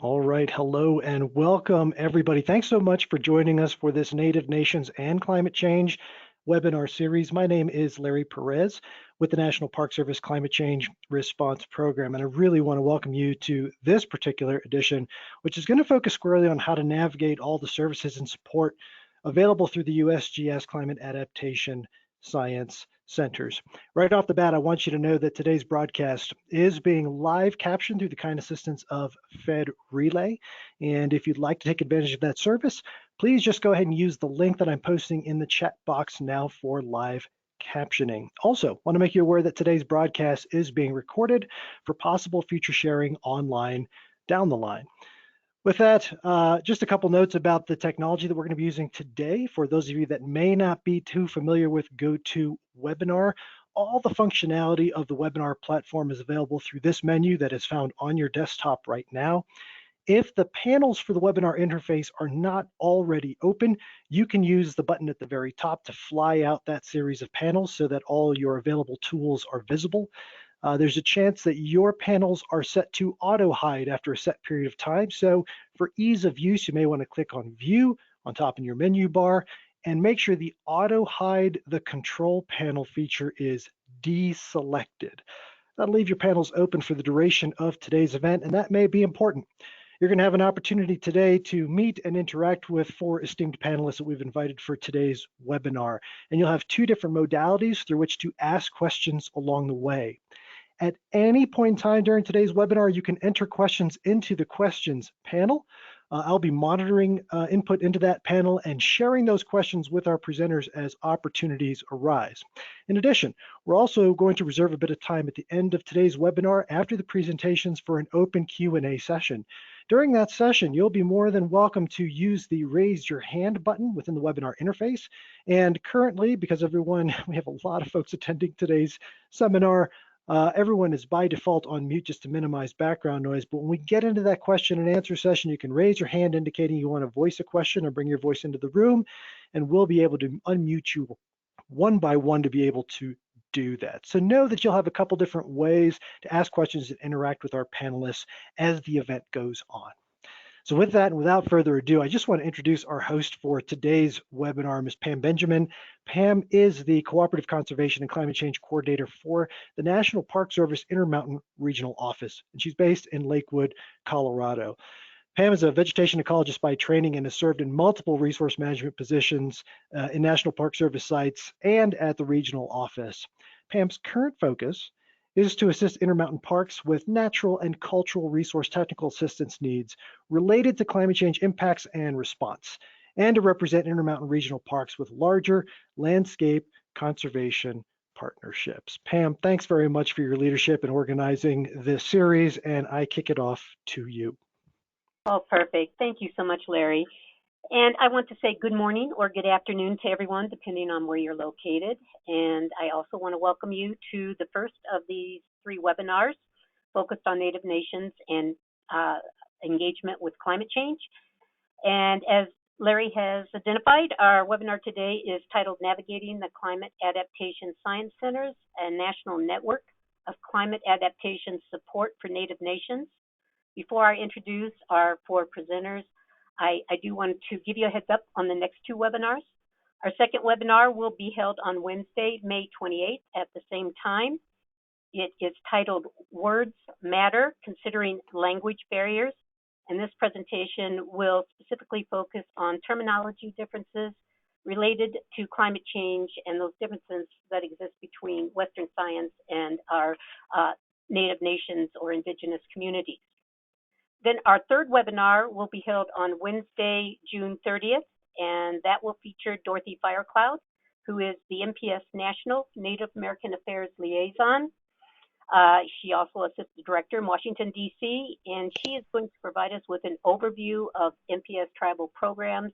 All right, hello and welcome everybody. Thanks so much for joining us for this Native Nations and Climate Change webinar series. My name is Larry Perez with the National Park Service Climate Change Response Program, and I really want to welcome you to this particular edition, which is going to focus squarely on how to navigate all the services and support available through the USGS Climate Adaptation Science Centers. Right off the bat, I want you to know that today's broadcast is being live captioned through the kind assistance of Fed Relay. And if you'd like to take advantage of that service, please just go ahead and use the link that I'm posting in the chat box now for live captioning. Also, want to make you aware that today's broadcast is being recorded for possible future sharing online down the line. With that, just a couple notes about the technology that we're going to be using today. For those of you that may not be too familiar with GoToWebinar, all the functionality of the webinar platform is available through this menu that is found on your desktop right now. If the panels for the webinar interface are not already open, you can use the button at the very top to fly out that series of panels so that all your available tools are visible. There's a chance that your panels are set to auto hide after a set period of time. So for ease of use, you may want to click on View on top in your menu bar and make sure the auto hide the control panel feature is deselected. That'll leave your panels open for the duration of today's event, and that may be important. You're going to have an opportunity today to meet and interact with 4 esteemed panelists that we've invited for today's webinar. And you'll have 2 different modalities through which to ask questions along the way. At any point in time during today's webinar, you can enter questions into the questions panel. I'll be monitoring input into that panel and sharing those questions with our presenters as opportunities arise. In addition, we're also going to reserve a bit of time at the end of today's webinar after the presentations for an open Q&A session. During that session, you'll be more than welcome to use the raise your hand button within the webinar interface. And currently, because we have a lot of folks attending today's seminar, everyone is by default on mute just to minimize background noise. But when we get into that question and answer session, you can raise your hand indicating you want to voice a question or bring your voice into the room, and we'll be able to unmute you one by one to be able to do that. So know that you'll have a couple different ways to ask questions and interact with our panelists as the event goes on. So with that, and without further ado, I just want to introduce our host for today's webinar, Ms. Pam Benjamin. Pam is the Cooperative Conservation and Climate Change Coordinator for the National Park Service Intermountain Regional Office, and she's based in Lakewood, Colorado. Pam is a vegetation ecologist by training and has served in multiple resource management positions in National Park Service sites and at the regional office. Pam's current focus is to assist Intermountain parks with natural and cultural resource technical assistance needs related to climate change impacts and response, and to represent Intermountain regional parks with larger landscape conservation partnerships. Pam, thanks very much for your leadership in organizing this series, and I kick it off to you. Oh, perfect. Thank you so much, Larry. And I want to say good morning or good afternoon to everyone, depending on where you're located. And I also want to welcome you to the first of these 3 webinars focused on Native Nations and engagement with climate change. And as Larry has identified, our webinar today is titled Navigating the Climate Adaptation Science Centers, a national network of climate adaptation support for Native Nations. Before I introduce our 4 presenters, I do want to give you a heads up on the next 2 webinars. Our second webinar will be held on Wednesday, May 28th at the same time. It is titled Words Matter, Considering Language Barriers. And this presentation will specifically focus on terminology differences related to climate change and those differences that exist between Western science and our Native Nations or indigenous communities. Then our third webinar will be held on Wednesday, June 30th, and that will feature Dorothy Firecloud, who is the NPS National Native American Affairs Liaison. She also assists the director in Washington, D.C., and she is going to provide us with an overview of NPS tribal programs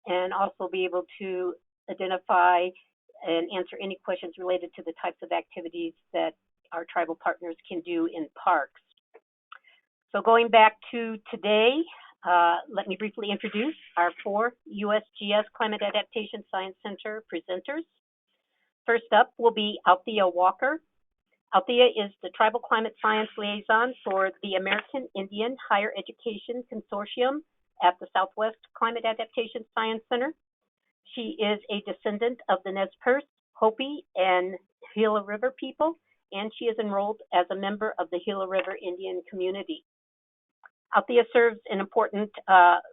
and also be able to identify and answer any questions related to the types of activities that our tribal partners can do in parks. So going back to today, let me briefly introduce our 4 USGS Climate Adaptation Science Center presenters. First up will be Althea Walker. Althea is the Tribal Climate Science Liaison for the American Indian Higher Education Consortium at the Southwest Climate Adaptation Science Center. She is a descendant of the Nez Perce, Hopi, and Gila River people, and she is enrolled as a member of the Gila River Indian community. Althea serves an important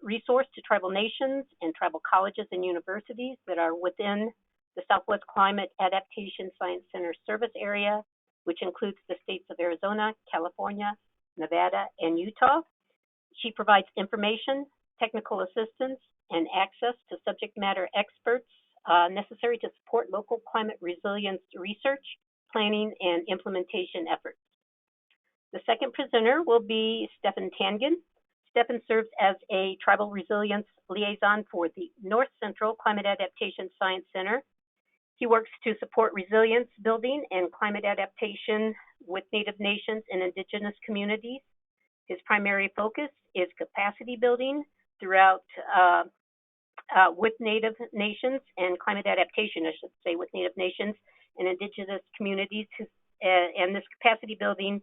resource to tribal nations and tribal colleges and universities that are within the Southwest Climate Adaptation Science Center service area, which includes the states of Arizona, California, Nevada, and Utah. She provides information, technical assistance, and access to subject matter experts necessary to support local climate resilience research, planning, and implementation efforts. The second presenter will be Stefan Tanjun. Stefan serves as a Tribal Resilience Liaison for the North Central Climate Adaptation Science Center. He works to support resilience building and climate adaptation with Native nations and Indigenous communities. His primary focus is capacity building throughout with Native nations and climate adaptation, I should say, with Native nations and Indigenous communities. And this capacity building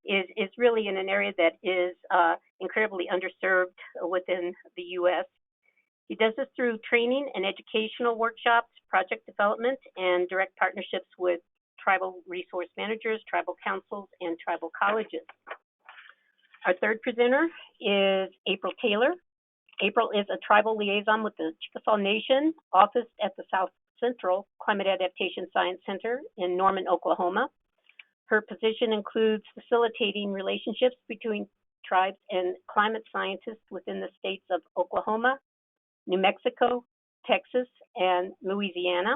is really in an area that is incredibly underserved within the U.S. He does this through training and educational workshops, project development, and direct partnerships with tribal resource managers, tribal councils, and tribal colleges. Our third presenter is April Taylor. April is a tribal liaison with the Chickasaw Nation, officed at the South Central Climate Adaptation Science Center in Norman, Oklahoma. Her position includes facilitating relationships between tribes and climate scientists within the states of Oklahoma, New Mexico, Texas, and Louisiana.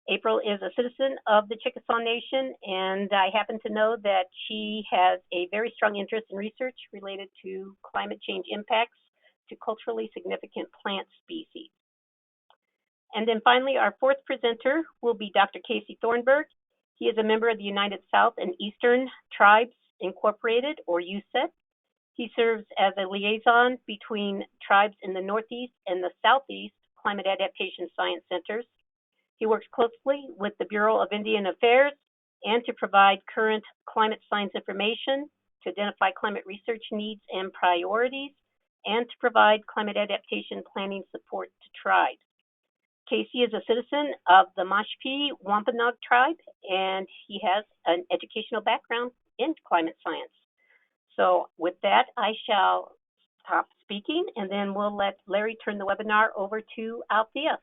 April is a citizen of the Chickasaw Nation, and I happen to know that she has a very strong interest in research related to climate change impacts to culturally significant plant species. And then finally, our fourth presenter will be Dr. Casey Thornburg. He is a member of the United South and Eastern Tribes Incorporated, or USET. He serves as a liaison between tribes in the Northeast and the Southeast Climate Adaptation Science Centers. He works closely with the Bureau of Indian Affairs and to provide current climate science information, to identify climate research needs and priorities, and to provide climate adaptation planning support to tribes. Casey is a citizen of the Mashpee Wampanoag tribe, and he has an educational background in climate science. So with that, I shall stop speaking, and then we'll let Larry turn the webinar over to Althea.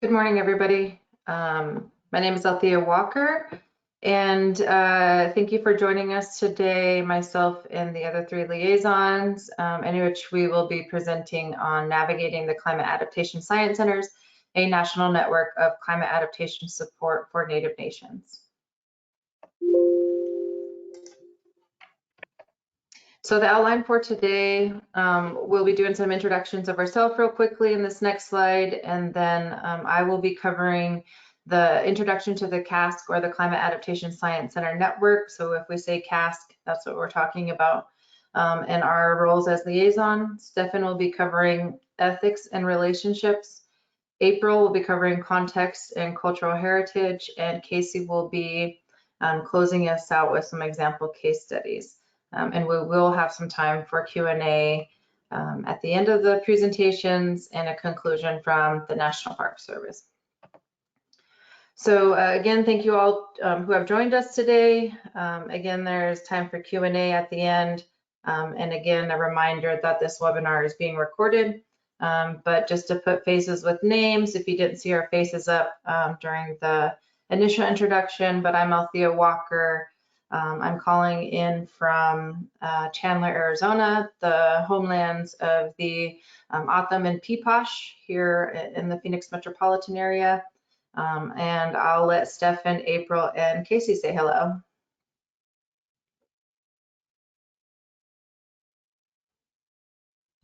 Good morning, everybody. My name is Althea Walker, and thank you for joining us today, myself and the other three liaisons, in which we will be presenting on navigating the Climate Adaptation Science Centers, a national network of climate adaptation support for Native nations. So the outline for today, we'll be doing some introductions of ourselves real quickly in this next slide, and then I will be covering the introduction to the CASC, or the Climate Adaptation Science Center Network. So if we say CASC, that's what we're talking about. And our roles as liaison, Stefan will be covering ethics and relationships. April will be covering context and cultural heritage, and Casey will be closing us out with some example case studies. And we will have some time for Q&A at the end of the presentations and a conclusion from the National Park Service. So again, thank you all who have joined us today. Again, there's time for Q&A at the end. And again, a reminder that this webinar is being recorded. But just to put faces with names, if you didn't see our faces up during the initial introduction, but I'm Althea Walker. I'm calling in from Chandler, Arizona, the homelands of the O'odham and Peeposh here in the Phoenix metropolitan area. And I'll let Stefan, April, and Casey say hello.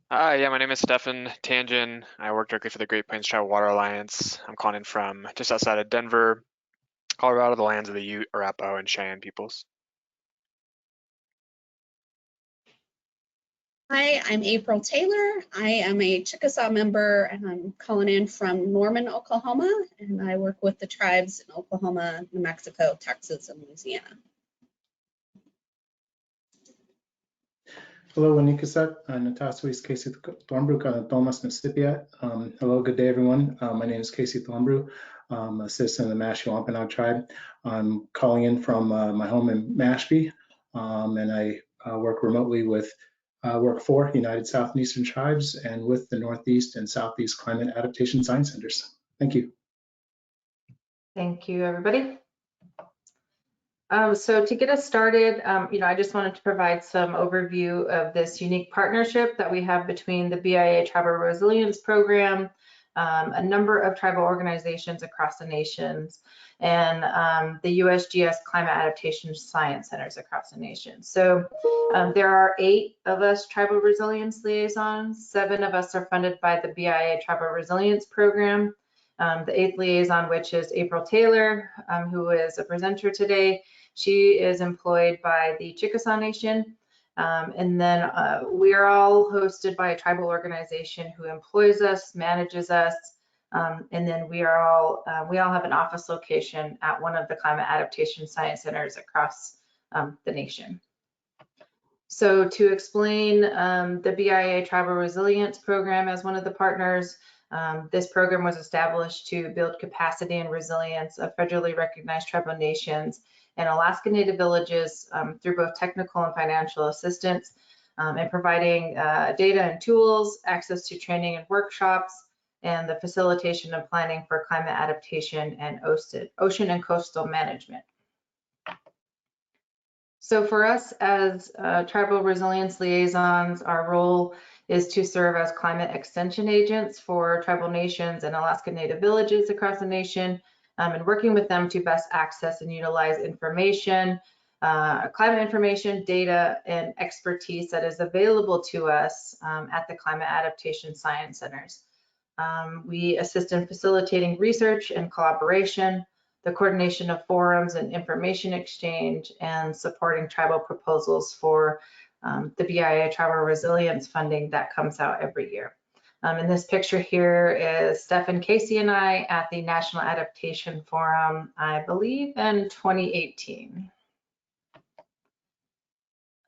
Hi, yeah, my name is Stefan Tanjun. I work directly for the Great Plains Tribal Water Alliance. I'm calling in from just outside of Denver, Colorado, the lands of the Ute, Arapaho, and Cheyenne peoples. Hi, I'm April Taylor. I am a Chickasaw member and I'm calling in from Norman, Oklahoma, and I work with the tribes in Oklahoma, New Mexico, Texas, and Louisiana. Hello, Winnikisat, Nataswis Casey Thornbrook, Thomas Mississippi. Hello, good day, everyone. My name is Casey Thornbrook. I'm a citizen of the Mashpee Wampanoag tribe. I'm calling in from my home in Mashpee, and I work remotely with work for United South and Eastern Tribes and with the Northeast and Southeast Climate Adaptation Science Centers. Thank you. Thank you, everybody. So to get us started, I just wanted to provide some overview of this unique partnership that we have between the BIA Travel Resilience Program, a number of tribal organizations across the nations, and the USGS Climate Adaptation Science Centers across the nation. So there are 8 of us Tribal Resilience Liaisons. 7 of us are funded by the BIA Travel Resilience Program. The 8th liaison, which is April Taylor, who is a presenter today. She is employed by the Chickasaw Nation. And then we are all hosted by a tribal organization who employs us, manages us. And then we all have an office location at one of the Climate Adaptation Science Centers across the nation. So to explain the BIA Travel Resilience Program as one of the partners, this program was established to build capacity and resilience of federally recognized tribal nations and Alaska Native villages through both technical and financial assistance, and providing data and tools, access to training and workshops, and the facilitation and planning for climate adaptation and ocean and coastal management. So for us as tribal resilience liaisons, our role is to serve as climate extension agents for tribal nations and Alaska Native villages across the nation, and working with them to best access and utilize information, climate information, data, and expertise that is available to us at the Climate Adaptation Science Centers. We assist in facilitating research and collaboration, the coordination of forums and information exchange, and supporting tribal proposals for the BIA Travel Resilience funding that comes out every year. In this picture here is Steph, Casey, and I at the National Adaptation Forum, I believe in 2018.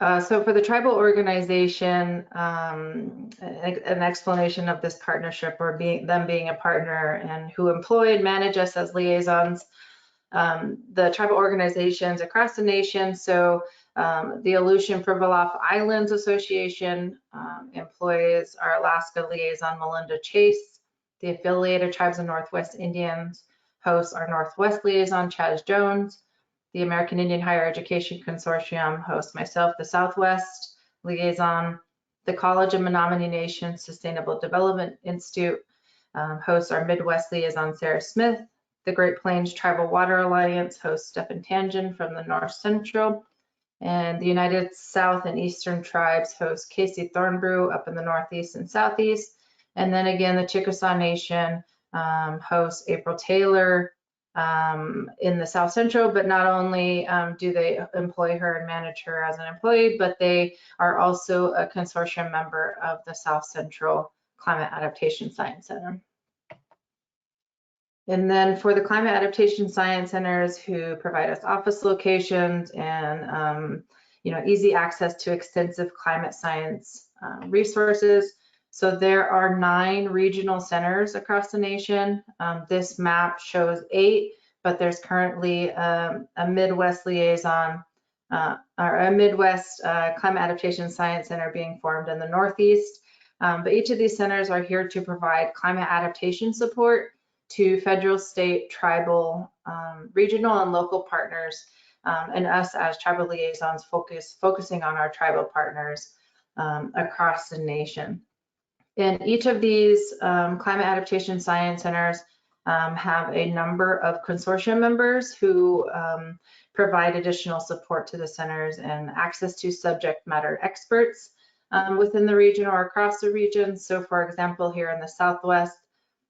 So for the tribal organization, an explanation of this partnership, or them being a partner and who employ and manage us as liaisons. The tribal organizations across the nation, so the Aleutian Pribilof Islands Association employs our Alaska liaison Melinda Chase. The Affiliated Tribes of Northwest Indians hosts our Northwest liaison Chaz Jones. The American Indian Higher Education Consortium hosts myself, the Southwest liaison. The College of Menominee Nations Sustainable Development Institute hosts our Midwest liaison Sarah Smith. The Great Plains Tribal Water Alliance hosts Stephen Tanjun from the North Central. And the United South and Eastern Tribes host Casey Thornbrook up in the Northeast and Southeast. And then again, the Chickasaw Nation hosts April Taylor in the South Central, but not only do they employ her and manage her as an employee, but they are also a consortium member of the South Central Climate Adaptation Science Center. And then for the Climate Adaptation Science Centers, who provide us office locations and easy access to extensive climate science resources. So there are 9 regional centers across the nation. This map shows 8, but there's currently a Midwest liaison or a Midwest Climate Adaptation Science Center being formed in the Northeast. But each of these centers are here to provide climate adaptation support to federal, state, tribal, regional, and local partners, and us as tribal liaisons focusing on our tribal partners across the nation. And each of these Climate Adaptation Science Centers have a number of consortium members who provide additional support to the centers and access to subject matter experts within the region or across the region. So for example, here in the Southwest,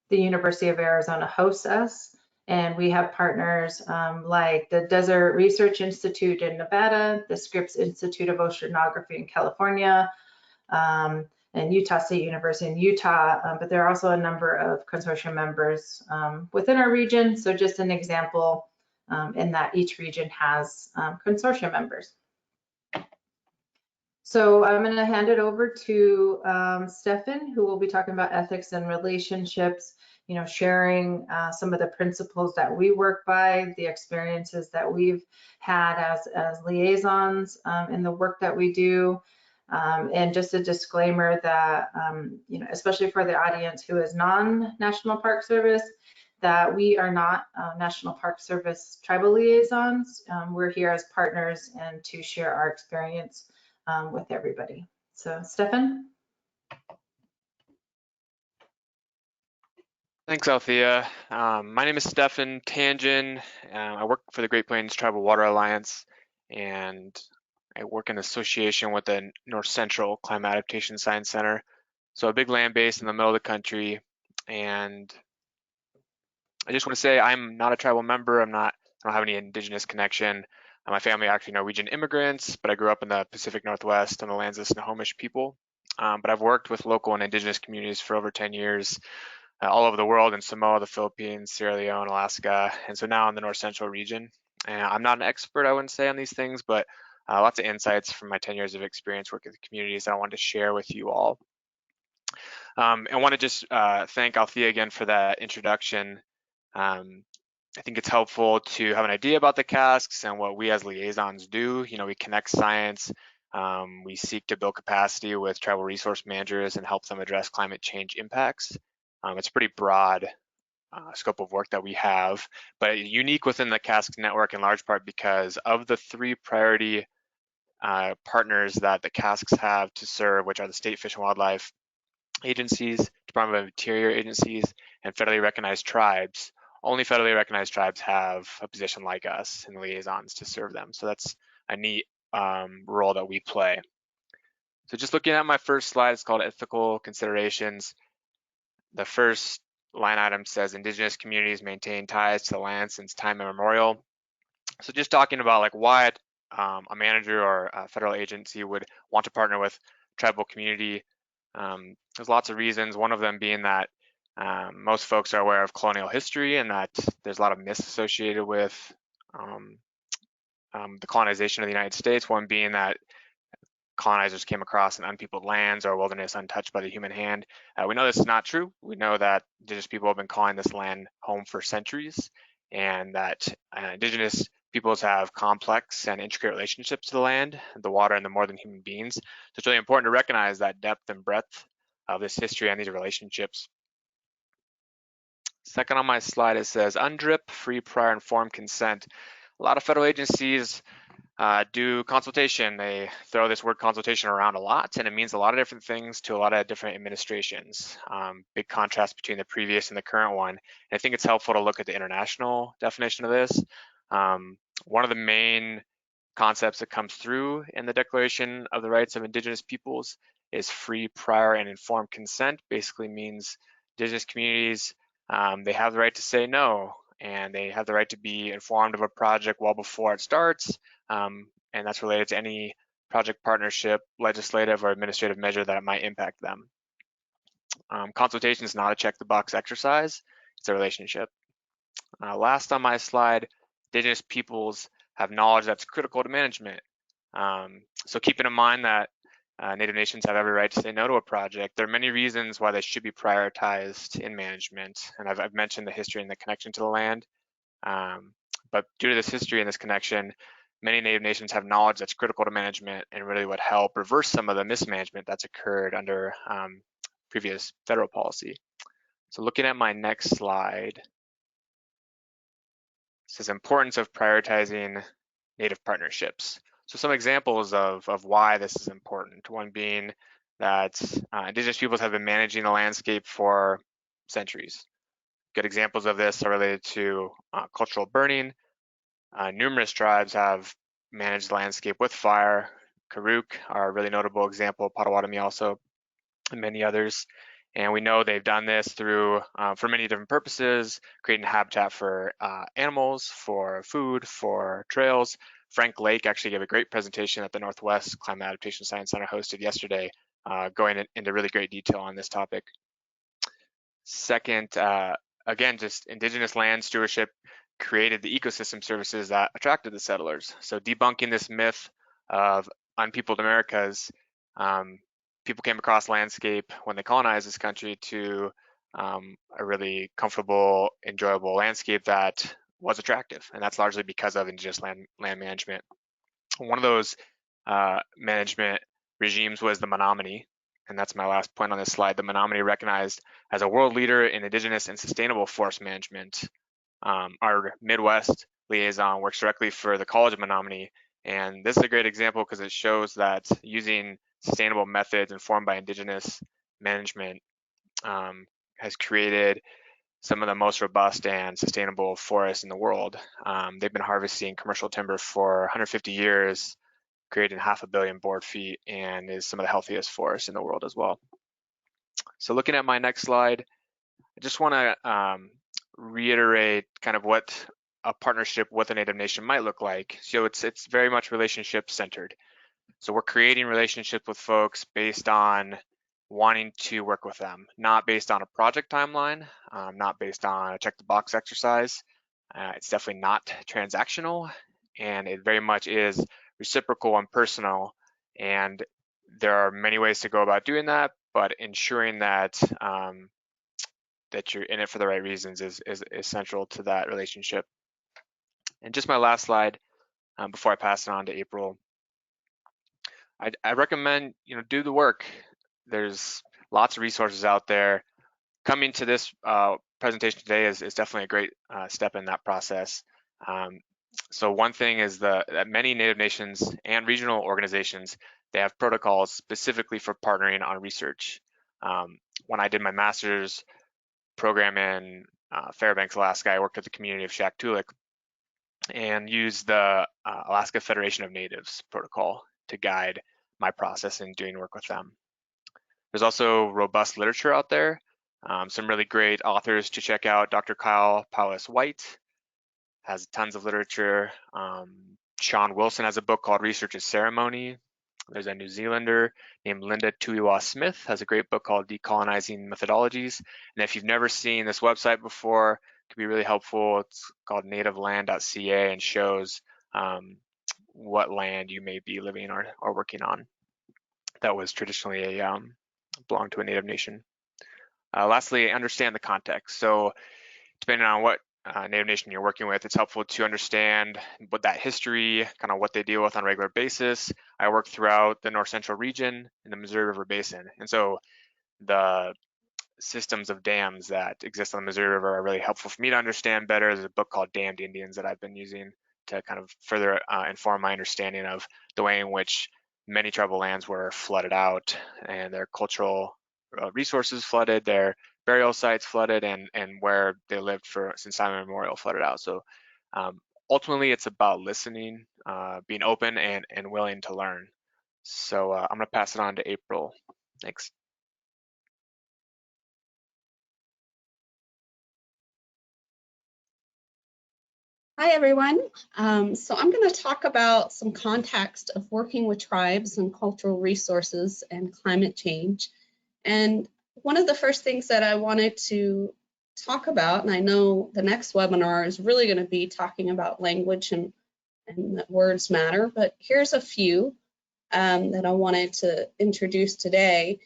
the University of Arizona hosts us, and we have partners like the Desert Research Institute in Nevada, the Scripps Institute of Oceanography in California, and Utah State University in Utah, but there are also a number of consortium members within our region. So just an example in that each region has consortium members. So I'm going to hand it over to Stefan, who will be talking about ethics and relationships, sharing some of the principles that we work by, the experiences that we've had as liaisons in the work that we do. And just a disclaimer that, especially for the audience who is non-National Park Service, that we are not National Park Service tribal liaisons. We're here as partners and to share our experience with everybody. So, Stefan? Thanks, Althea. My name is Stefan Tanjun. I work for the Great Plains Tribal Water Alliance, and I work in association with the North Central Climate Adaptation Science Center. So a big land base in the middle of the country. And I just want to say I'm not a tribal member. I don't have any indigenous connection. My family are actually Norwegian immigrants, but I grew up in the Pacific Northwest on the lands of the Snohomish people. But I've worked with local and indigenous communities for over 10 years, all over the world, in Samoa, the Philippines, Sierra Leone, Alaska, and so now in the North Central region. And I'm not an expert, I wouldn't say, on these things, but lots of insights from my 10 years of experience working with communities that I wanted to share with you all. I want to just thank Althea again for that introduction. I think it's helpful to have an idea about the CASCs and what we as liaisons do. We connect science. We seek to build capacity with tribal resource managers and help them address climate change impacts. It's a pretty broad scope of work that we have, but unique within the CASC network in large part because of the 3 priority partners that the CASCs have to serve, which are the state fish and wildlife agencies, Department of Interior agencies, and federally recognized tribes. Only federally recognized tribes have a position like us in liaisons to serve them. So that's a neat role that we play. So just looking at my first slide, it's called Ethical Considerations. The first line item says indigenous communities maintain ties to the land since time immemorial. So just talking about like why a manager or a federal agency would want to partner with tribal community. There's lots of reasons, one of them being that most folks are aware of colonial history and that there's a lot of myths associated with the colonization of the United States, one being that colonizers came across an unpeopled lands or wilderness untouched by the human hand. We know this is not true. We know that indigenous people have been calling this land home for centuries, and that indigenous peoples have complex and intricate relationships to the land, the water, and the more than human beings. So it's really important to recognize that depth and breadth of this history and these relationships. Second on my slide, it says UNDRIP, free, prior, informed consent. A lot of federal agencies do consultation. They throw this word consultation around a lot, and it means a lot of different things to a lot of different administrations. Big contrast between the previous and the current one. And I think it's helpful to look at the international definition of this. One of the main concepts that comes through in the Declaration of the Rights of Indigenous Peoples is free, prior, and informed consent. Basically means indigenous communities, they have the right to say no, and they have the right to be informed of a project well before it starts, and that's related to any project partnership, legislative or administrative measure that might impact them. Consultation is not a check-the-box exercise, it's a relationship. Last on my slide, indigenous peoples have knowledge that's critical to management. So keeping in mind that Native nations have every right to say no to a project, there are many reasons why they should be prioritized in management. And I've mentioned the history and the connection to the land. But due to this history and this connection, many Native nations have knowledge that's critical to management and really would help reverse some of the mismanagement that's occurred under previous federal policy. So looking at my next slide, it says importance of prioritizing Native partnerships. So some examples of why this is important. One being that indigenous peoples have been managing the landscape for centuries. Good examples of this are related to cultural burning. Numerous tribes have managed the landscape with fire. Karuk are a really notable example, Potawatomi also, and many others. And we know they've done this through, for many different purposes, creating habitat for animals, for food, for trails. Frank Lake actually gave a great presentation at the Northwest Climate Adaptation Science Center hosted yesterday going into really great detail on this topic. Second, again, just indigenous land stewardship created the ecosystem services that attracted the settlers. So debunking this myth of unpeopled Americas, people came across landscape when they colonized this country to a really comfortable, enjoyable landscape that was attractive, and that's largely because of indigenous land management. One of those management regimes was the Menominee, and that's my last point on this slide. The Menominee, recognized as a world leader in indigenous and sustainable forest management. Our Midwest liaison works directly for the College of Menominee, and this is a great example because it shows that using sustainable methods informed by indigenous management has created some of the most robust and sustainable forests in the world. They've been harvesting commercial timber for 150 years, creating 500 million board feet, and is some of the healthiest forests in the world as well. So looking at my next slide, I just want to reiterate kind of what a partnership with a Native Nation might look like. So it's very much relationship centered. So we're creating relationships with folks based on wanting to work with them, not based on a project timeline, not based on a check the box exercise. It's definitely not transactional, and it very much is reciprocal and personal. And there are many ways to go about doing that, but ensuring that that you're in it for the right reasons is central to that relationship. And just my last slide before I pass it on to April. I recommend, do the work. There's lots of resources out there. Coming to this presentation today is definitely a great step in that process. So one thing is that many Native Nations and regional organizations, they have protocols specifically for partnering on research. When I did my master's program in Fairbanks, Alaska, I worked at the community of Shaktoolik and used the Alaska Federation of Natives protocol to guide my process in doing work with them. There's also robust literature out there, some really great authors to check out. Dr. Kyle Powis-White has tons of literature. Sean Wilson has a book called Research is Ceremony. There's a New Zealander named Linda Tuiwa Smith, has a great book called Decolonizing Methodologies. And if you've never seen this website before, it could be really helpful. It's called nativeland.ca and shows what land you may be living or working on that was traditionally belonged to a Native Nation. Lastly, understand the context. So depending on what Native Nation you're working with, it's helpful to understand what that history, kind of what they deal with on a regular basis. I work throughout the North Central region in the Missouri River Basin. And so the systems of dams that exist on the Missouri River are really helpful for me to understand better. There's a book called Dammed Indians that I've been using to kind of further inform my understanding of the way in which many tribal lands were flooded out and their cultural resources flooded, their burial sites flooded, and where they lived since time immemorial flooded out. So ultimately, it's about listening, being open and willing to learn. So I'm going to pass it on to April. Thanks. Hi, everyone. So I'm going to talk about some context of working with tribes and cultural resources and climate change. And one of the first things that I wanted to talk about, and I know the next webinar is really going to be talking about language and that words matter, but here's a few that I wanted to introduce today.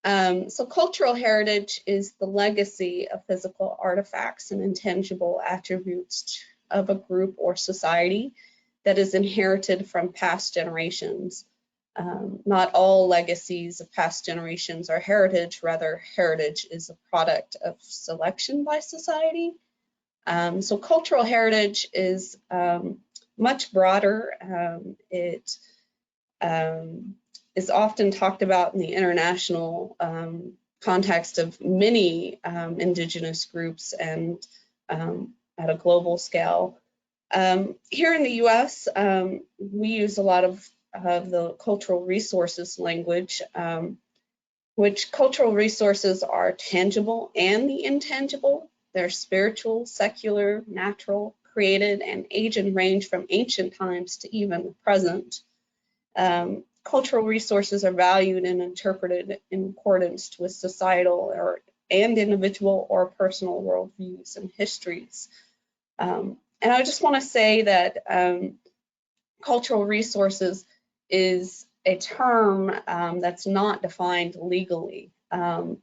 So cultural heritage is the legacy of physical artifacts and intangible attributes of a group or society that is inherited from past generations. Not all legacies of past generations are heritage, rather heritage is a product of selection by society. So cultural heritage is much broader. It is often talked about in the international context of many indigenous groups and at a global scale. Here in the US, we use a lot of the cultural resources language, which cultural resources are tangible and the intangible. They're spiritual, secular, natural, created, and age and range from ancient times to even the present. cultural resources are valued and interpreted in accordance with societal and individual or personal worldviews and histories. And I just want to say that cultural resources is a term that's not defined legally, that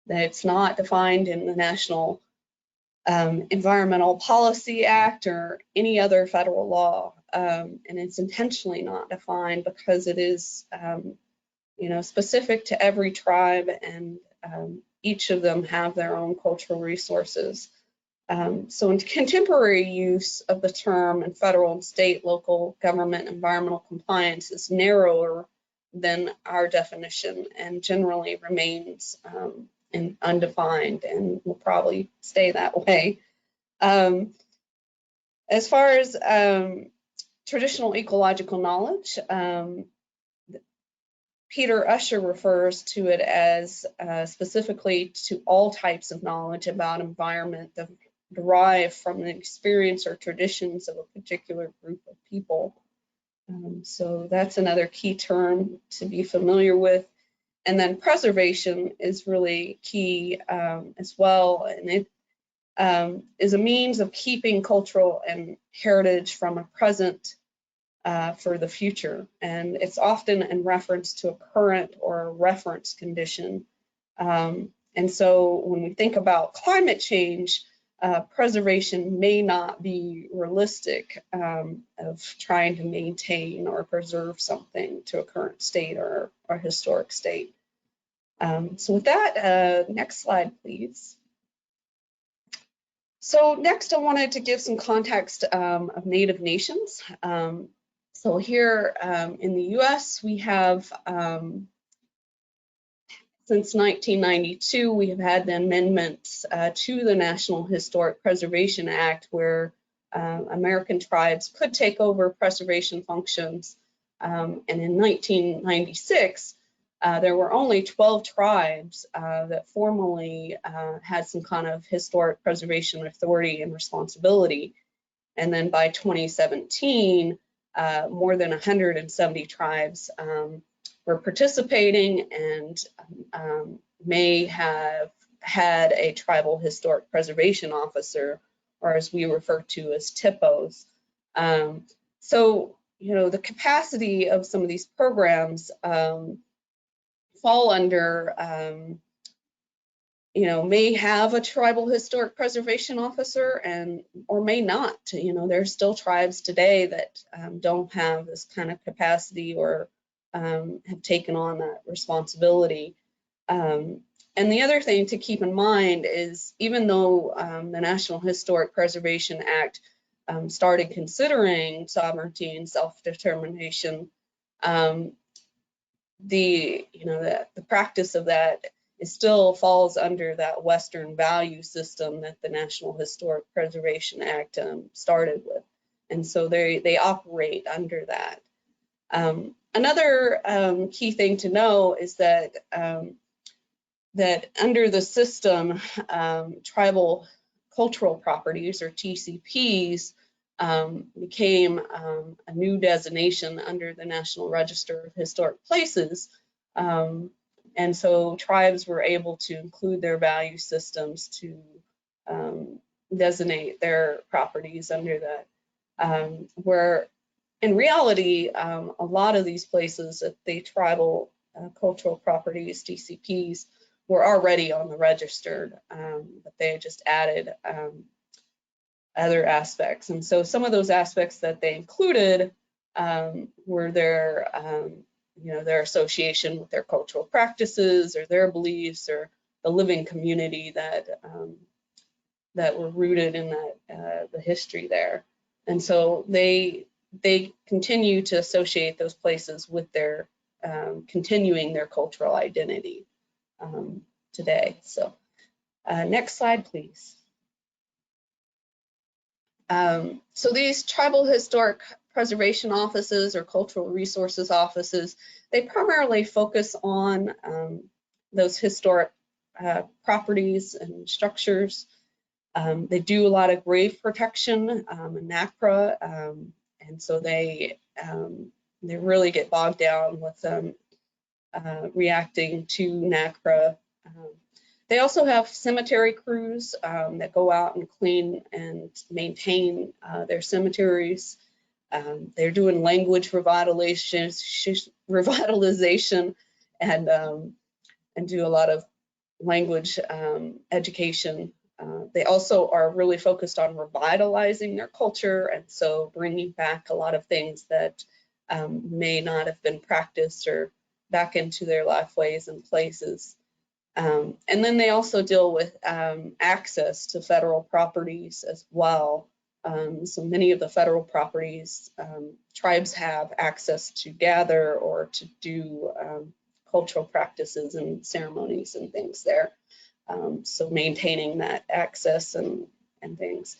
it's not defined in the National Environmental Policy Act or any other federal law, and it's intentionally not defined because it is, specific to every tribe, and each of them have their own cultural resources. So in contemporary use of the term in federal and state local government environmental compliance is narrower than our definition and generally remains undefined and will probably stay that way. As far as traditional ecological knowledge, Peter Usher refers to it as specifically to all types of knowledge about environment that derive from the experience or traditions of a particular group of people. So that's another key term to be familiar with. And then preservation is really key as well. And it is a means of keeping cultural and heritage from a present for the future. And it's often in reference to a current or a reference condition. And so when we think about climate change, preservation may not be realistic of trying to maintain or preserve something to a current state or a historic state. So with that, next slide, please. So next, I wanted to give some context of Native nations. So here in the US, we have, since 1992, we have had the amendments to the National Historic Preservation Act where American tribes could take over preservation functions. And in 1996, there were only 12 tribes that formally had some kind of historic preservation authority and responsibility. And then by 2017, more than 170 tribes were participating and may have had a tribal historic preservation officer, or as we refer to as THPOs. So, the capacity of some of these programs fall under, may have a tribal historic preservation officer or may not. There's still tribes today that don't have this kind of capacity or have taken on that responsibility. And the other thing to keep in mind is even though the National Historic Preservation Act started considering sovereignty and self-determination, the practice of that still falls under that Western value system that the National Historic Preservation Act started with. And so they operate under that. Another key thing to know is that that under the system, tribal cultural properties, or TCPs, became a new designation under the National Register of Historic Places. And so tribes were able to include their value systems to designate their properties under that, where in reality, a lot of these places that the tribal cultural properties, TCPs, were already on the registered, but they just added other aspects. And so some of those aspects that they included were their association with their cultural practices or their beliefs or the living community that were rooted in that the history there. And so they continue to associate those places with their continuing their cultural identity today. So next slide, please. So these tribal historic preservation offices or cultural resources offices, they primarily focus on those historic properties and structures. They do a lot of grave protection and NACPRA, and so they they really get bogged down with reacting to NACRA. They also have cemetery crews that go out and clean and maintain their cemeteries. They're doing language revitalization and do a lot of language education. They also are really focused on revitalizing their culture, and so bringing back a lot of things that may not have been practiced or back into their lifeways and places. And then they also deal with access to federal properties as well. So many of the federal properties, tribes have access to gather or to do cultural practices and ceremonies and things there. So maintaining that access and things.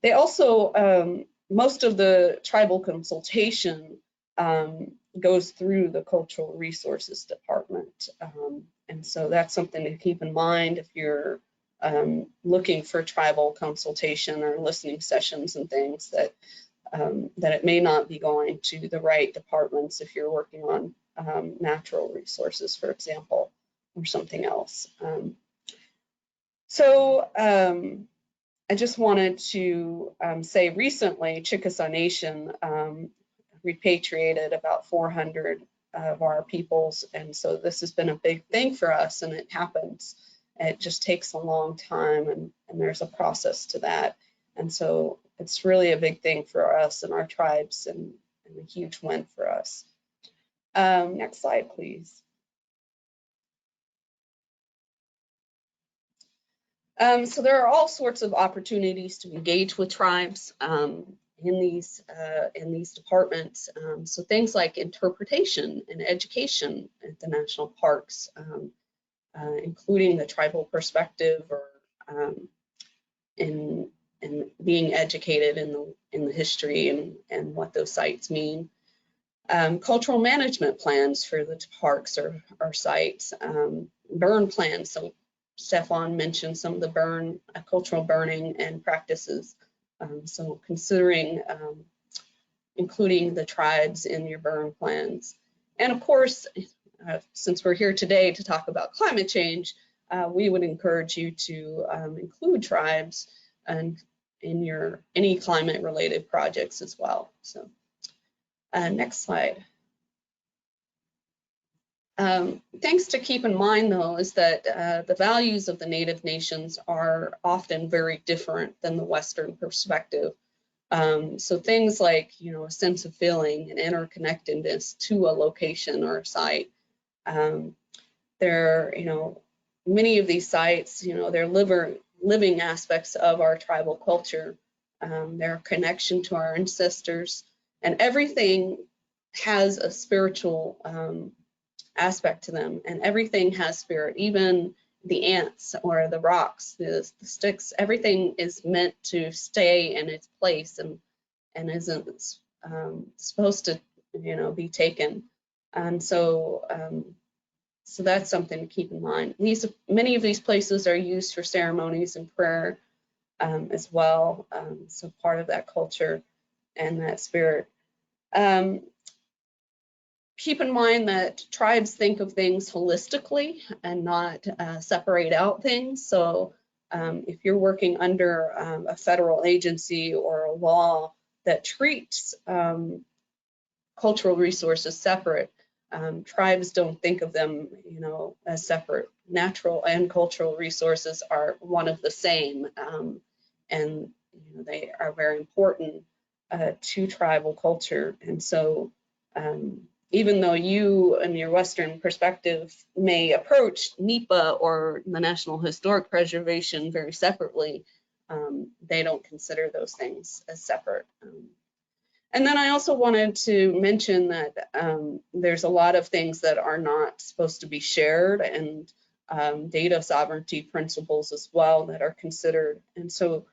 They also, most of the tribal consultation goes through the Cultural Resources Department. And so that's something to keep in mind if you're looking for tribal consultation or listening sessions and things, that it may not be going to the right departments if you're working on natural resources, for example, or something else. I just wanted to say recently, Chickasaw Nation repatriated about 400 of our peoples, and so this has been a big thing for us, and it happens. It just takes a long time, and there's a process to that, and so it's really a big thing for us and our tribes, and a huge win for us. Next slide, please. So there are all sorts of opportunities to engage with tribes in these departments. So things like interpretation and education at the national parks, including the tribal perspective, or in being educated in the history and what those sites mean. Cultural management plans for the parks or sites, burn plans. So Stefan mentioned some of the cultural burning and practices. So considering including the tribes in your burn plans. And of course, since we're here today to talk about climate change, we would encourage you to include tribes in any climate related projects as well. So next slide. Things to keep in mind, though, is that the values of the Native nations are often very different than the Western perspective. So things like, a sense of feeling and interconnectedness to a location or a site. Many of these sites, they're living aspects of our tribal culture, their connection to our ancestors, and everything has a spiritual aspect to them, and everything has spirit, even the ants or the rocks, the sticks, everything is meant to stay in its place and isn't supposed to be taken. And so so that's something to keep in mind. Many of these places are used for ceremonies and prayer as well, so part of that culture and that spirit. Keep in mind that tribes think of things holistically and not separate out things. So if you're working under a federal agency or a law that treats cultural resources separate, tribes don't think of them, as separate. Natural and cultural resources are one of the same, and they are very important to tribal culture. And so even though you and your Western perspective may approach NEPA or the National Historic Preservation very separately, they don't consider those things as separate. And then I also wanted to mention that there's a lot of things that are not supposed to be shared, and data sovereignty principles as well that are considered. And so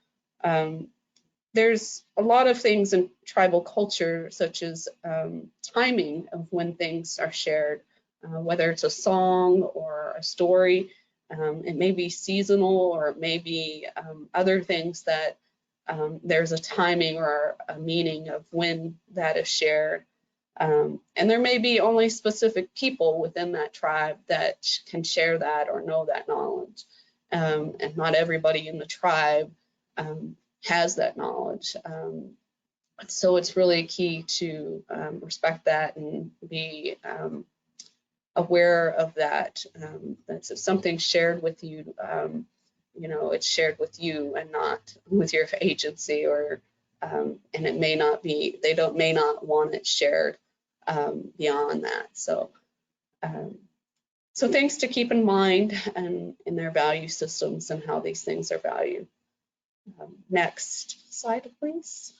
there's a lot of things in tribal culture, such as timing of when things are shared, whether it's a song or a story. It may be seasonal, or it may be other things that there's a timing or a meaning of when that is shared. And there may be only specific people within that tribe that can share that or know that knowledge. And not everybody in the tribe has that knowledge. So it's really key to respect that and be aware of that. That's if something's shared with you, you know, it's shared with you and not with your agency, or and it may not be, they may not want it shared beyond that. So so things to keep in mind and in their value systems and how these things are valued. Next slide, please.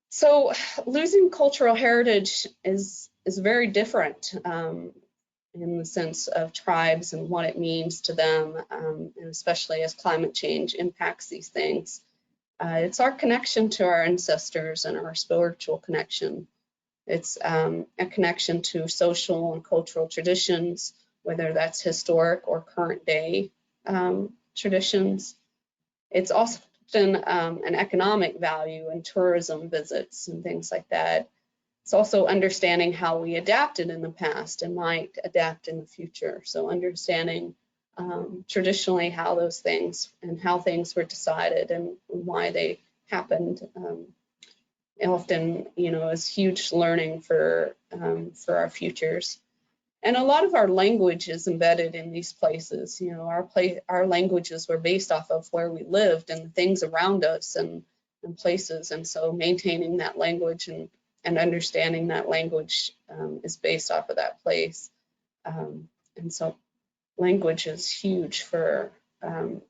So losing cultural heritage is very different in the sense of tribes and what it means to them, and especially as climate change impacts these things. It's our connection to our ancestors and our spiritual connection. It's a connection to social and cultural traditions, whether that's historic or current day traditions. It's also an economic value in tourism visits and things like that. It's also understanding how we adapted in the past and might adapt in the future. So understanding traditionally how those things and how things were decided and why they happened. Often, you know, is huge learning for our futures. And a lot of our language is embedded in these places. You know, our languages were based off of where we lived and the things around us and places. And so maintaining that language and understanding that language is based off of that place. And so language is huge for you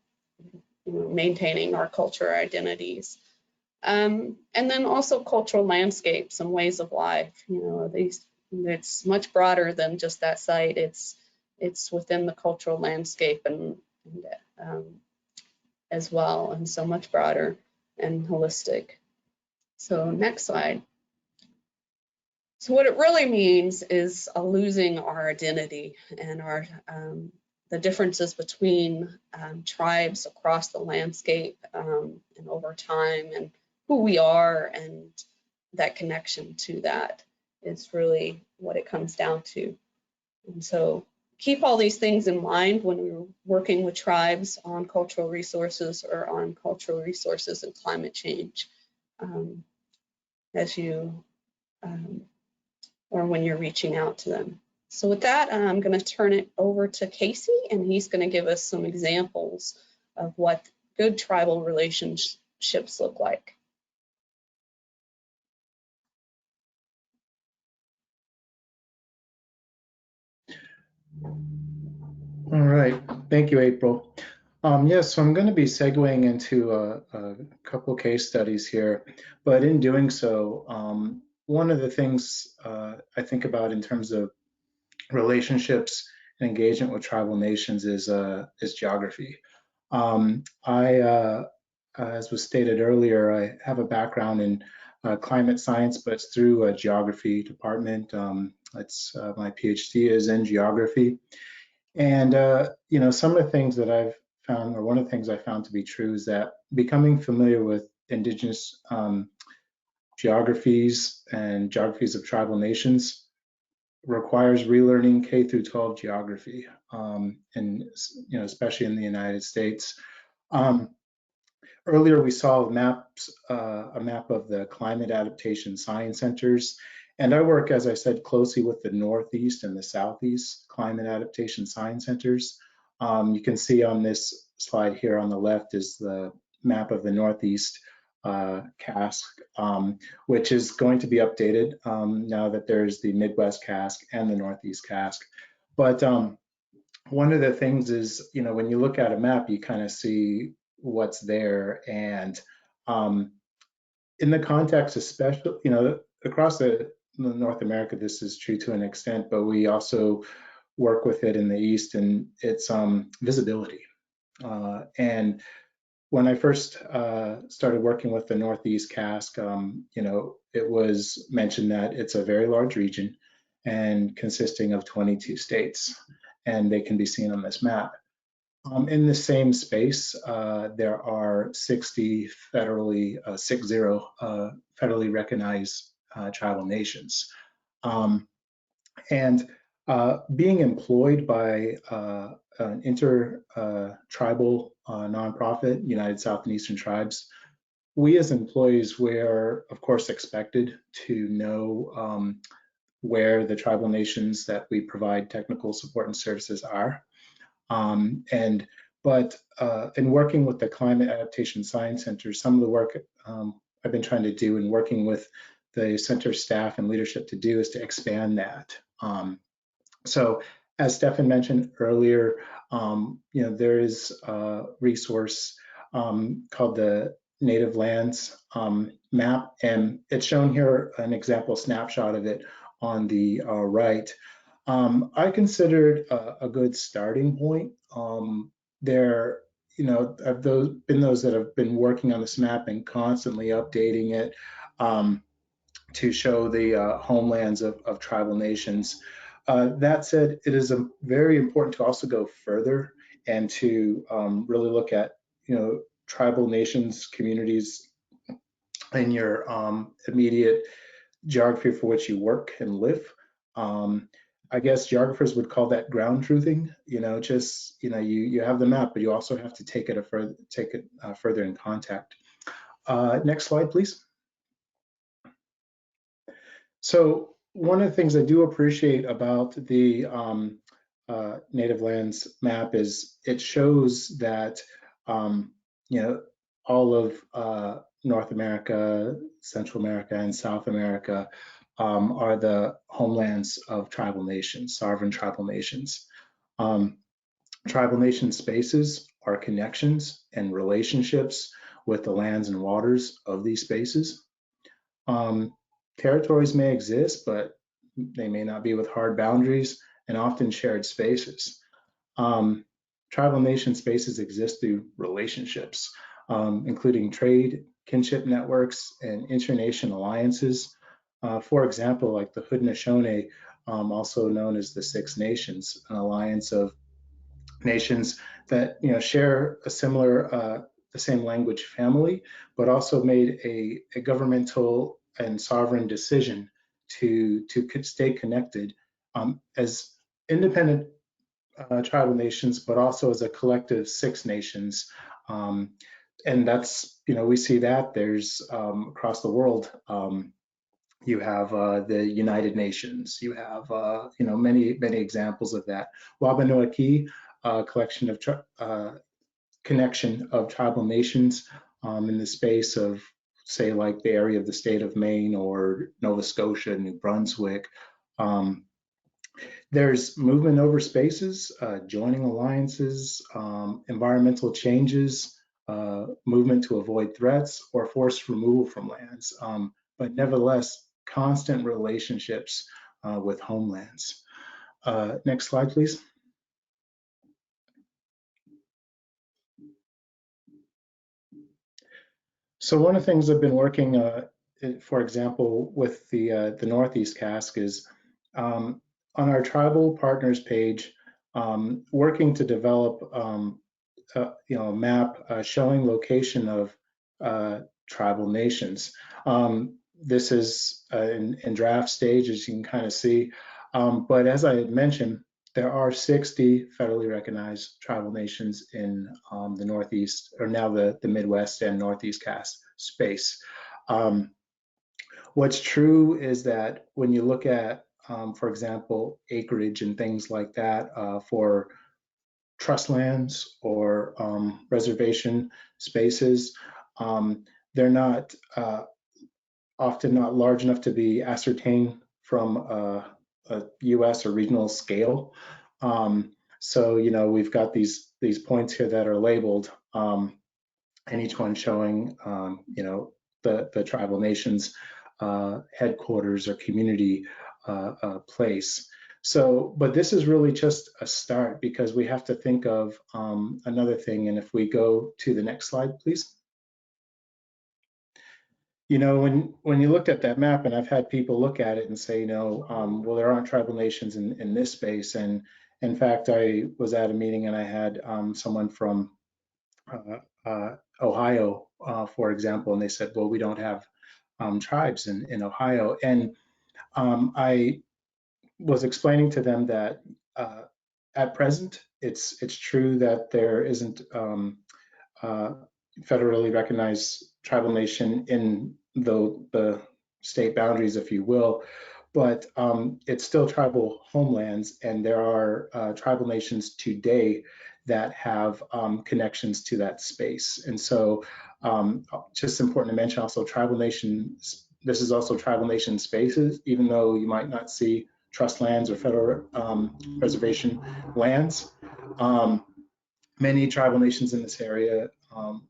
know, maintaining our cultural identities. And then also cultural landscapes and ways of life. You know, it's much broader than just that site. It's within the cultural landscape and as well, and so much broader and holistic. So next slide. So what it really means is losing our identity and our the differences between tribes across the landscape and over time, and who we are, and that connection to that is really what it comes down to. And so keep all these things in mind when we're working with tribes on cultural resources or on cultural resources and climate change as you or when you're reaching out to them. So with that, I'm going to turn it over to Casey, and he's going to give us some examples of what good tribal relationships look like. All right, thank you, April. Yes, so I'm going to be segueing into a couple case studies here, but in doing so, one of the things I think about in terms of relationships and engagement with tribal nations is geography. As was stated earlier, I have a background in climate science, but it's through a geography department. My PhD is in geography. And, you know, some of the things that I've found, or one of the things I found to be true, is that becoming familiar with indigenous geographies and geographies of tribal nations requires relearning K-12 geography, and, you know, especially in the United States. Earlier, we saw a map of the Climate Adaptation Science Centers. And I work, as I said, closely with the Northeast and the Southeast Climate Adaptation Science Centers. You can see on this slide here on the left is the map of the Northeast CASC, which is going to be updated now that there's the Midwest CASC and the Northeast CASC. But one of the things is, you know, when you look at a map, you kind of see what's there. And in the context, especially, you know, across North America, this is true to an extent, but we also work with it in the East, and it's visibility. And when I first started working with the Northeast CASC, you know, it was mentioned that it's a very large region and consisting of 22 states, and they can be seen on this map. In the same space, there are 60 federally recognized tribal nations. And being employed by an inter-tribal nonprofit, United South and Eastern Tribes, we as employees were, of course, expected to know where the tribal nations that we provide technical support and services are. But in working with the Climate Adaptation Science Centers, some of the work I've been trying to do and working with the center staff and leadership to do is to expand that. So as Stefan mentioned earlier, there is a resource called the Native Lands map, and it's shown here an example snapshot of it on the right. I considered a good starting point. There, have been those that have been working on this map and constantly updating it to show the homelands of tribal nations. That said, it is very important to also go further and to really look at, tribal nations, communities in your immediate geography for which you work and live. I guess geographers would call that ground truthing. You have the map, but you also have to take it further in contact. Next slide, please. So one of the things I do appreciate about the Native Lands map is it shows that all of North America, Central America, and South America are the homelands of tribal nations, sovereign tribal nations. Tribal nation spaces are connections and relationships with the lands and waters of these spaces. Territories may exist, but they may not be with hard boundaries and often shared spaces. Tribal nation spaces exist through relationships, including trade, kinship networks, and internation alliances. For example, like the Haudenosaunee, also known as the Six Nations, an alliance of nations that share a similar, the same language family, but also made a governmental and sovereign decision to stay connected as independent tribal nations, but also as a collective Six Nations. And that's, we see that there's across the world, you have the United Nations, you have, many examples of that. Wabanaki, collection of connection of tribal nations in the space of, say, like the area of the state of Maine or Nova Scotia, New Brunswick. There's movement over spaces, joining alliances, environmental changes, movement to avoid threats, or forced removal from lands. But nevertheless, constant relationships with homelands. Next slide, please. So one of the things I've been working, for example, with the Northeast CASC is on our tribal partners page, working to develop a map showing location of tribal nations. This is in draft stage, as you can kind of see. But as I had mentioned, there are 60 federally recognized tribal nations in the Northeast, or now the Midwest and Northeast CASC space. What's true is that when you look at, for example, acreage and things like that for trust lands or reservation spaces, they're not often not large enough to be ascertained from a US or regional scale. So, we've got these points here that are labeled, and each one showing, the tribal nation's headquarters or community place. So, but this is really just a start, because we have to think of another thing. And if we go to the next slide, please. When you looked at that map, and I've had people look at it and say, well, there aren't tribal nations in this space. And in fact, I was at a meeting and I had someone from Ohio, for example, and they said, well, we don't have tribes in Ohio. And I was explaining to them that at present, it's true that there isn't federally recognized tribal nation in the state boundaries, if you will, but it's still tribal homelands, and there are tribal nations today that have connections to that space. And so just important to mention also tribal nations, this is also tribal nation spaces, even though you might not see trust lands or federal reservation lands. Many tribal nations in this area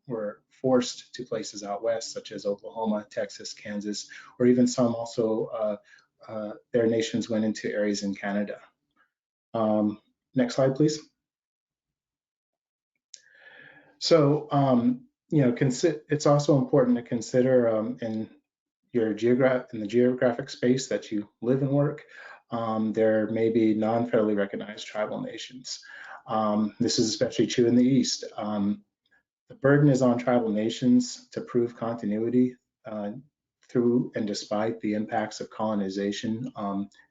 were forced to places out west, such as Oklahoma, Texas, Kansas, or even some also their nations went into areas in Canada. Next slide, please. So, it's also important to consider in the geographic space that you live and work, there may be non-federally recognized tribal nations. This is especially true in the East. The burden is on tribal nations to prove continuity through and despite the impacts of colonization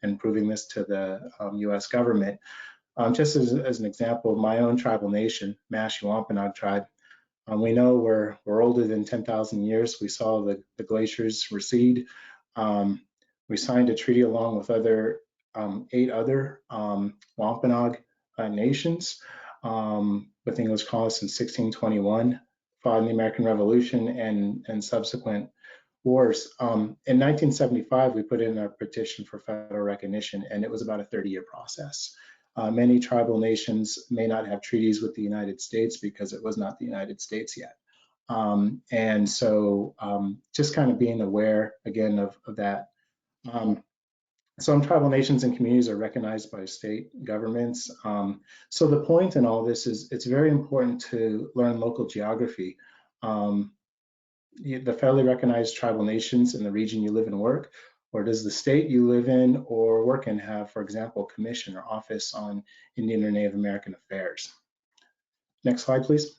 and proving this to the US government. Just as an example, my own tribal nation, Mash Wampanoag tribe, we know we're older than 10,000 years. We saw the glaciers recede. We signed a treaty along with 8 other Wampanoag nations with English colonists in 1621, following the American Revolution and subsequent wars. In 1975, we put in a petition for federal recognition, and it was about a 30-year process. Many tribal nations may not have treaties with the United States because it was not the United States yet. And so just kind of being aware, again, of that. Some tribal nations and communities are recognized by state governments. So the point in all this is it's very important to learn local geography. The federally recognized tribal nations in the region you live and work, or does the state you live in or work in have, for example, commission or office on Indian or Native American affairs? Next slide, please.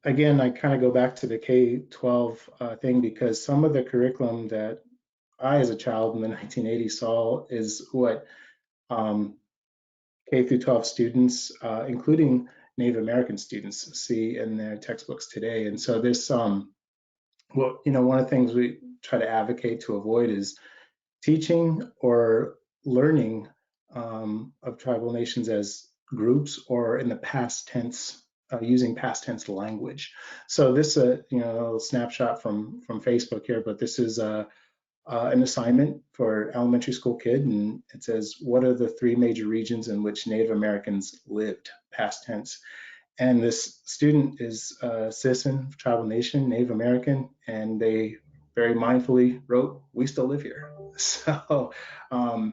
Again, I kind of go back to the K12 thing because some of the curriculum that I, as a child in the 1980s, saw is what K through 12 students, including Native American students, see in their textbooks today. And so this, well, one of the things we try to advocate to avoid is teaching or learning of tribal nations as groups or in the past tense, using past tense language. So this, a little snapshot from Facebook here, but this is an assignment for elementary school kid, and it says, what are the 3 major regions in which Native Americans lived, past tense? And this student is citizen, tribal nation, Native American, and they very mindfully wrote, we still live here. So, glad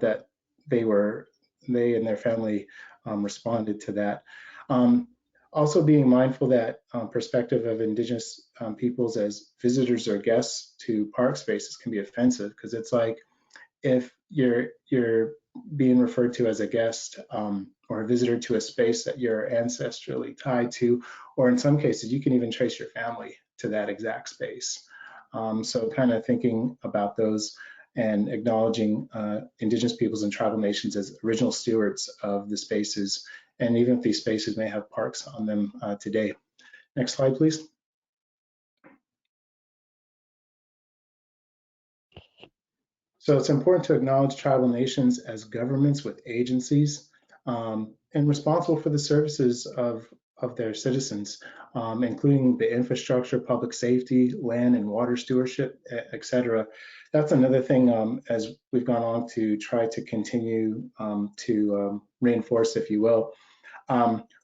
that they and their family responded to that. Also being mindful that perspective of Indigenous peoples as visitors or guests to park spaces can be offensive, because it's like if you're being referred to as a guest or a visitor to a space that you're ancestrally tied to, or in some cases you can even trace your family to that exact space. So kind of thinking about those and acknowledging Indigenous peoples and tribal nations as original stewards of the spaces, and even if these spaces may have parks on them today. Next slide, please. So it's important to acknowledge tribal nations as governments with agencies and responsible for the services of their citizens, including the infrastructure, public safety, land and water stewardship, et cetera. That's another thing as we've gone on to try to continue to reinforce, if you will.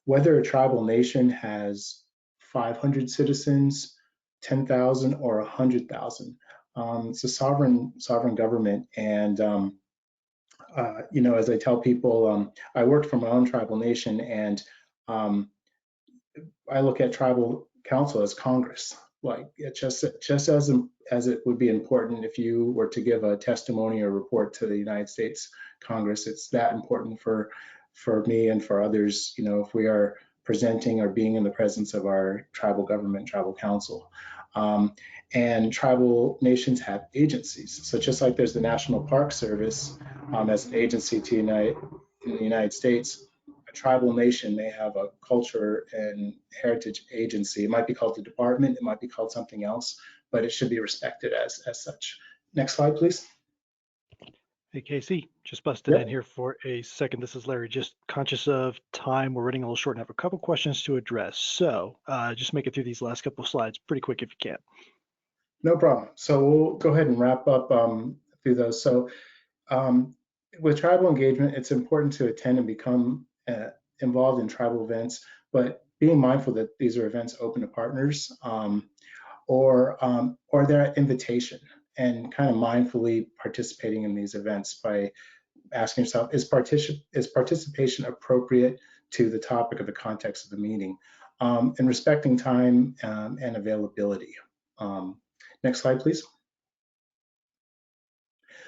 Whether a tribal nation has 500 citizens, 10,000 or 100,000, it's a sovereign government. And as I tell people, I worked for my own tribal nation, and I look at tribal council as Congress. Like it's just as it would be important if you were to give a testimony or report to the United States Congress. It's that important for me and for others. If we are presenting or being in the presence of our tribal government, tribal council. And tribal nations have agencies. So just like there's the National Park Service as an agency in the United States, a tribal nation may have a culture and heritage agency. It might be called the department, it might be called something else, but it should be respected as such. Next slide, please. Hey, Casey, just busted Yep. in here for a second. This is Larry, just conscious of time. We're running a little short and have a couple questions to address. So just make it through these last couple of slides pretty quick if you can. No problem. So we'll go ahead and wrap up through those. So with tribal engagement, it's important to attend and become involved in tribal events, but being mindful that these are events open to partners or they're at invitation, and kind of mindfully participating in these events by asking yourself, is participation appropriate to the topic or the context of the meeting, and respecting time and availability. Next slide, please.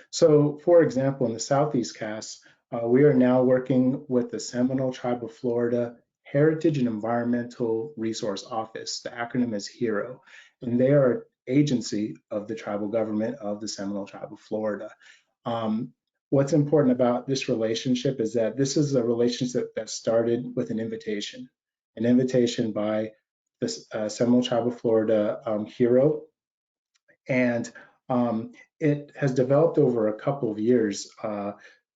So, for example, in the Southeast CASC, we are now working with the Seminole Tribe of Florida Heritage and Environmental Resource Office. The acronym is HERO, and they are an agency of the tribal government of the Seminole Tribe of Florida. What's important about this relationship is that this is a relationship that started with an invitation by the Seminole Tribe of Florida HERO, and it has developed over a couple of years.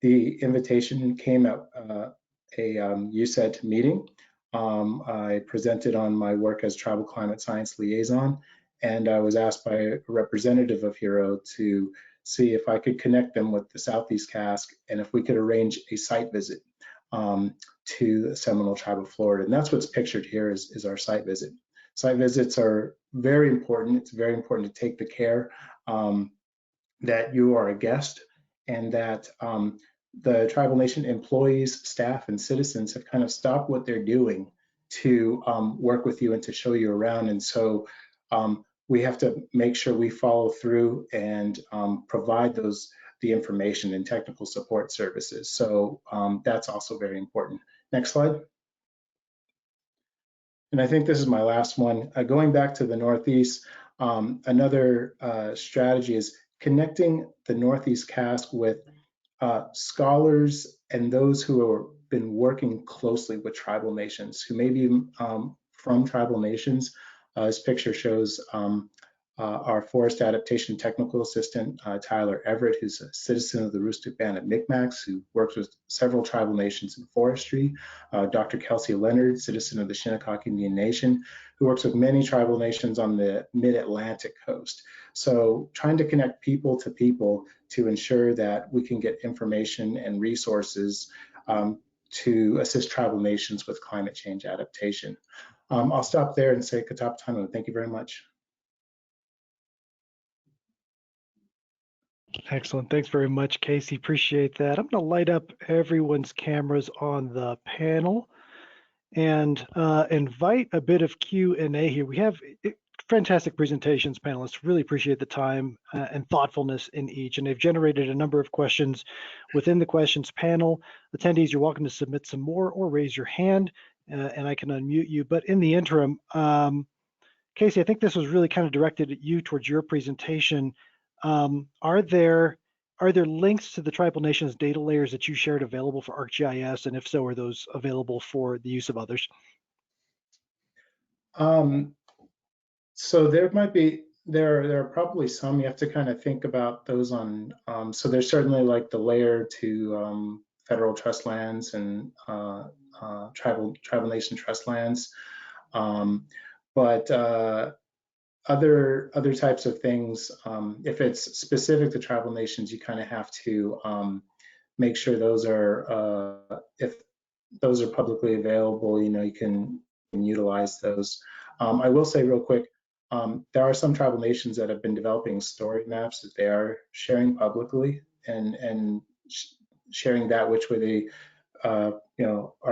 The invitation came at a USET meeting. I presented on my work as Tribal Climate Science Liaison, and I was asked by a representative of HERO to see if I could connect them with the Southeast CASC and if we could arrange a site visit to the Seminole Tribe of Florida. And that's what's pictured here is our site visit. Site visits are very important. It's very important to take the care that you are a guest, and that the tribal nation employees, staff, and citizens have kind of stopped what they're doing to work with you and to show you around. And so we have to make sure we follow through and provide the information and technical support services. So that's also very important. Next slide. And I think this is my last one. Going back to the Northeast, another strategy is connecting the Northeast CASC with scholars and those who have been working closely with tribal nations, who may be from tribal nations. This picture shows our Forest Adaptation Technical Assistant, Tyler Everett, who's a citizen of the Aroostook Band of Micmacs, who works with several tribal nations in forestry. Dr. Kelsey Leonard, citizen of the Shinnecock Indian Nation, who works with many tribal nations on the mid-Atlantic coast. So trying to connect people to ensure that we can get information and resources to assist tribal nations with climate change adaptation. I'll stop there and say Katap Tano. Thank you very much. Excellent. Thanks very much, Casey. Appreciate that. I'm going to light up everyone's cameras on the panel and invite a bit of Q&A here. We have fantastic presentations, panelists. Really appreciate the time and thoughtfulness in each, and they've generated a number of questions within the questions panel. Attendees, you're welcome to submit some more or raise your hand, and I can unmute you. But in the interim, Casey, I think this was really kind of directed at you towards your presentation. Are there links to the tribal nations data layers that you shared available for ArcGIS, and if so, are those available for the use of others? So there are probably some. You have to kind of think about those on. So there's certainly like the layer to federal trust lands and tribal nation trust lands, but other types of things, if it's specific to tribal nations, you kind of have to make sure those are, if those are publicly available, you can utilize those. I will say real quick, there are some tribal nations that have been developing story maps that they are sharing publicly and sharing that which way they are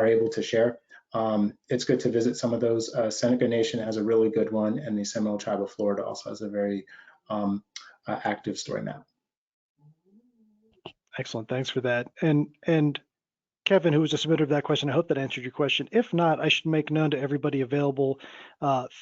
able to share. It's good to visit some of those. Seneca Nation has a really good one, and the Seminole Tribe of Florida also has a very active story map. Excellent, thanks for that. And Kevin, who was a submitter of that question, I hope that answered your question. If not, I should make known to everybody available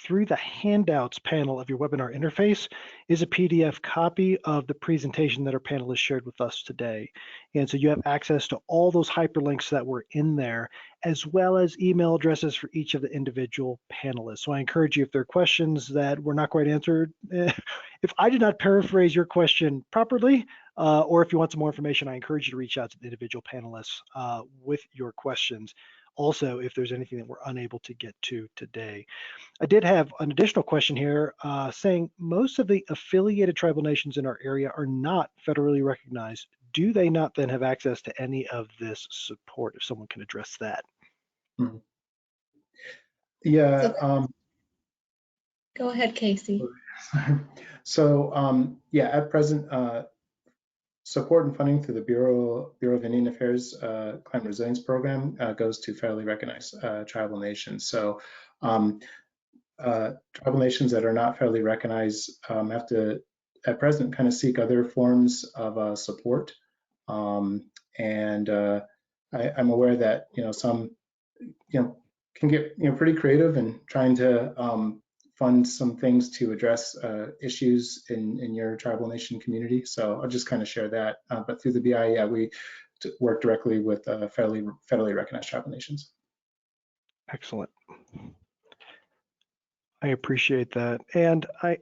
through the handouts panel of your webinar interface is a PDF copy of the presentation that our panelists shared with us today. And so you have access to all those hyperlinks that were in there, as well as email addresses for each of the individual panelists. So I encourage you, if there are questions that were not quite answered, if I did not paraphrase your question properly, or if you want some more information, I encourage you to reach out to the individual panelists with your questions. Also, if there's anything that we're unable to get to today. I did have an additional question here saying most of the affiliated tribal nations in our area are not federally recognized. Do they not then have access to any of this support? If someone can address that. Yeah. Go ahead, Casey. So yeah, at present, support and funding through the Bureau of Indian Affairs Climate Resilience Program goes to federally recognized tribal nations. So tribal nations that are not federally recognized have to, at present, kind of seek other forms of support. And I'm aware that some can get pretty creative in trying to fund some things to address issues in your tribal nation community. So I'll just kind of share that. But through the BIA, yeah, we work directly with federally recognized tribal nations. Excellent. I appreciate that. And I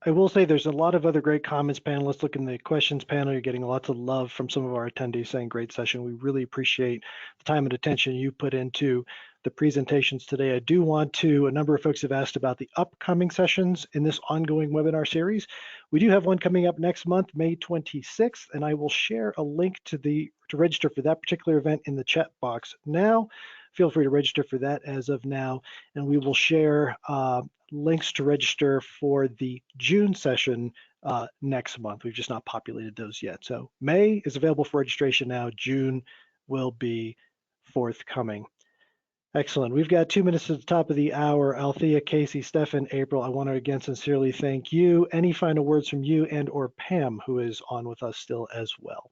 will say there's a lot of other great comments, panelists. Look in the questions panel, you're getting lots of love from some of our attendees saying great session. We really appreciate the time and attention you put into the presentations today. I do want to, a number of folks have asked about the upcoming sessions in this ongoing webinar series. We do have one coming up next month, May 26th, and I will share a link to register for that particular event in the chat box now. Feel free to register for that as of now, and we will share links to register for the June session next month. We've just not populated those yet. So May is available for registration now. June will be forthcoming. Excellent. We've got 2 minutes to the top of the hour. Althea, Casey, Stefan, April, I want to again sincerely thank you. Any final words from you and or Pam, who is on with us still as well?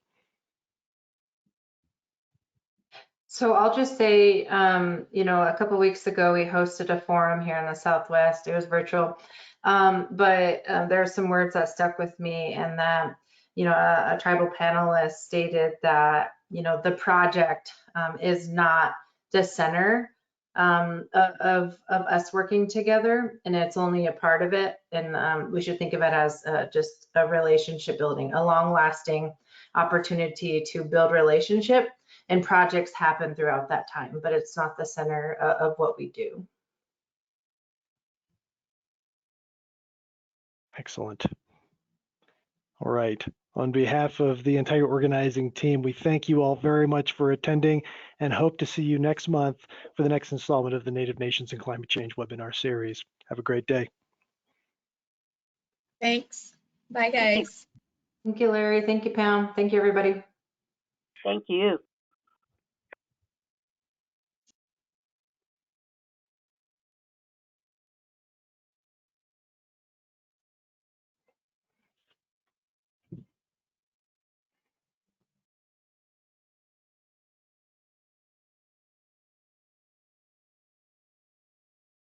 So I'll just say, a couple of weeks ago, we hosted a forum here in the Southwest. It was virtual, but there are some words that stuck with me, and that, a tribal panelist stated that, the project is not the center of us working together, and it's only a part of it. And we should think of it as just a relationship building, a long-lasting opportunity to build relationship. And projects happen throughout that time, but it's not the center of what we do. Excellent. All right. On behalf of the entire organizing team, we thank you all very much for attending and hope to see you next month for the next installment of the Native Nations and Climate Change webinar series. Have a great day. Thanks. Bye, guys. Thank you, Larry. Thank you, Pam. Thank you, everybody. Thank you.